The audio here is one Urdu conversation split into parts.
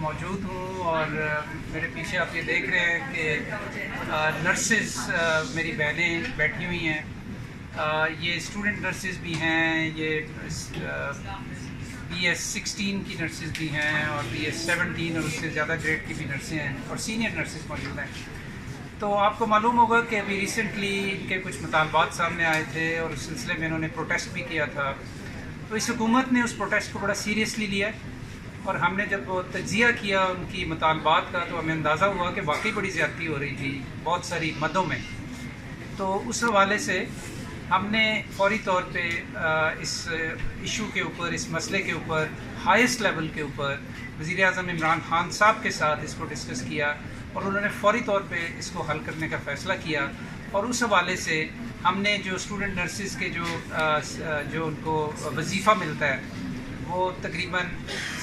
موجود ہوں اور میرے پیچھے آپ یہ دیکھ رہے ہیں کہ نرسز میری بہنیں بیٹھی ہوئی ہیں. یہ اسٹوڈنٹ نرسز بھی ہیں, یہ BS16 کی نرسز بھی ہیں اور BS17 اور اس سے زیادہ گریڈ کی بھی نرسیں ہیں اور سینئر نرسز موجود ہیں. تو آپ کو معلوم ہوگا کہ ابھی ریسنٹلی ان کے کچھ مطالبات سامنے آئے تھے اور اس سلسلے میں انہوں نے پروٹیسٹ بھی کیا تھا. تو اس حکومت نے اس پروٹیسٹ کو بڑا سیریسلی لیا اور ہم نے جب وہ تجزیہ کیا ان کی مطالبات کا تو ہمیں اندازہ ہوا کہ واقعی بڑی زیادتی ہو رہی تھی بہت ساری مدوں میں. تو اس حوالے سے ہم نے فوری طور پہ اس ایشو کے اوپر, اس مسئلے کے اوپر ہائیسٹ لیول کے اوپر وزیر اعظم عمران خان صاحب کے ساتھ اس کو ڈسکس کیا اور انہوں نے فوری طور پہ اس کو حل کرنے کا فیصلہ کیا. اور اس حوالے سے ہم نے جو اسٹوڈنٹ نرسز کے جو ان کو وظیفہ ملتا ہے وہ تقریباً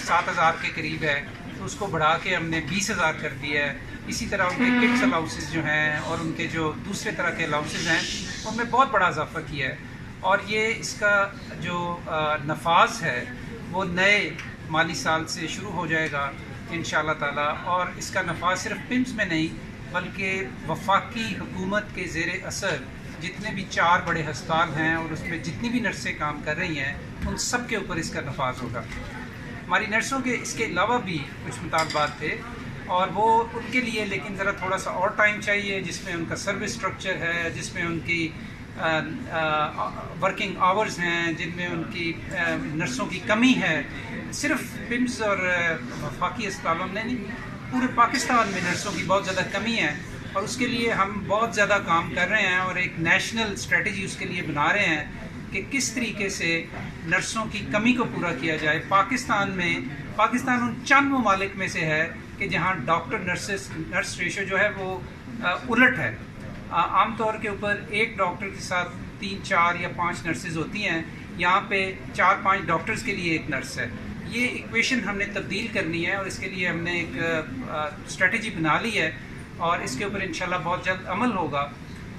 7,000 کے قریب ہے, تو اس کو بڑھا کے ہم نے 20,000 کر دیا ہے. اسی طرح ان کے کٹس الاؤنسز جو ہیں اور ان کے جو دوسرے طرح کے الاؤنسز ہیں ان میں بہت بڑا اضافہ کیا ہے. اور یہ اس کا جو نفاذ ہے وہ نئے مالی سال سے شروع ہو جائے گا انشاءاللہ تعالی. اور اس کا نفاذ صرف پمس میں نہیں بلکہ وفاقی حکومت کے زیر اثر جتنے بھی 4 بڑے ہسپتال ہیں اور اس میں جتنی بھی نرسیں کام کر رہی ہیں ان سب کے اوپر اس کا نفاذ ہوگا. ہماری نرسوں کے اس کے علاوہ بھی کچھ مطالبات تھے اور وہ ان کے لیے لیکن ذرا تھوڑا سا اور ٹائم چاہیے, جس میں ان کا سروس اسٹرکچر ہے, جس میں ان کی ورکنگ آورز ہیں, جن میں ان کی نرسوں کی کمی ہے. صرف پمس اور وفاقی اسپتالوں میں نہیں, پورے پاکستان میں نرسوں کی بہت زیادہ کمی ہے اور اس کے لیے ہم بہت زیادہ کام کر رہے ہیں اور ایک نیشنل اسٹریٹجی اس کے لیے بنا رہے ہیں کہ کس طریقے سے نرسوں کی کمی کو پورا کیا جائے. پاکستان ان چند ممالک میں سے ہے کہ جہاں ڈاکٹر نرس ریشو جو ہے وہ الٹ ہے. عام طور کے اوپر ایک ڈاکٹر کے ساتھ 3, 4 یا 5 نرسز ہوتی ہیں, یہاں پہ 4-5 ڈاکٹرز کے لیے ایک نرس ہے. یہ ایکویشن ہم نے تبدیل کرنی ہے اور اس کے لیے ہم نے ایک اسٹریٹجی بنا لی ہے اور اس کے اوپر انشاءاللہ بہت جلد عمل ہوگا.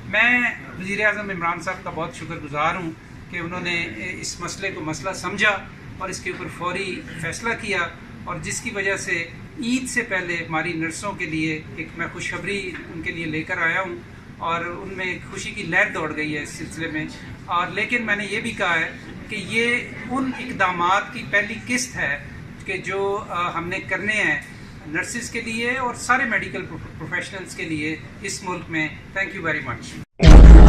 میں وزیر اعظم عمران صاحب کا بہت شکر گزار ہوں کہ انہوں نے اس مسئلے کو مسئلہ سمجھا اور اس کے اوپر فوری فیصلہ کیا, اور جس کی وجہ سے عید سے پہلے ہماری نرسوں کے لیے ایک میں خوشخبری ان کے لیے لے کر آیا ہوں اور ان میں ایک خوشی کی لہر دوڑ گئی ہے اس سلسلے میں. اور لیکن میں نے یہ بھی کہا ہے کہ یہ ان اقدامات کی پہلی قسط ہے کہ جو ہم نے کرنے ہیں نرسز کے لیے اور سارے میڈیکل پروفیشنلز کے لیے اس ملک میں. Thank you very much.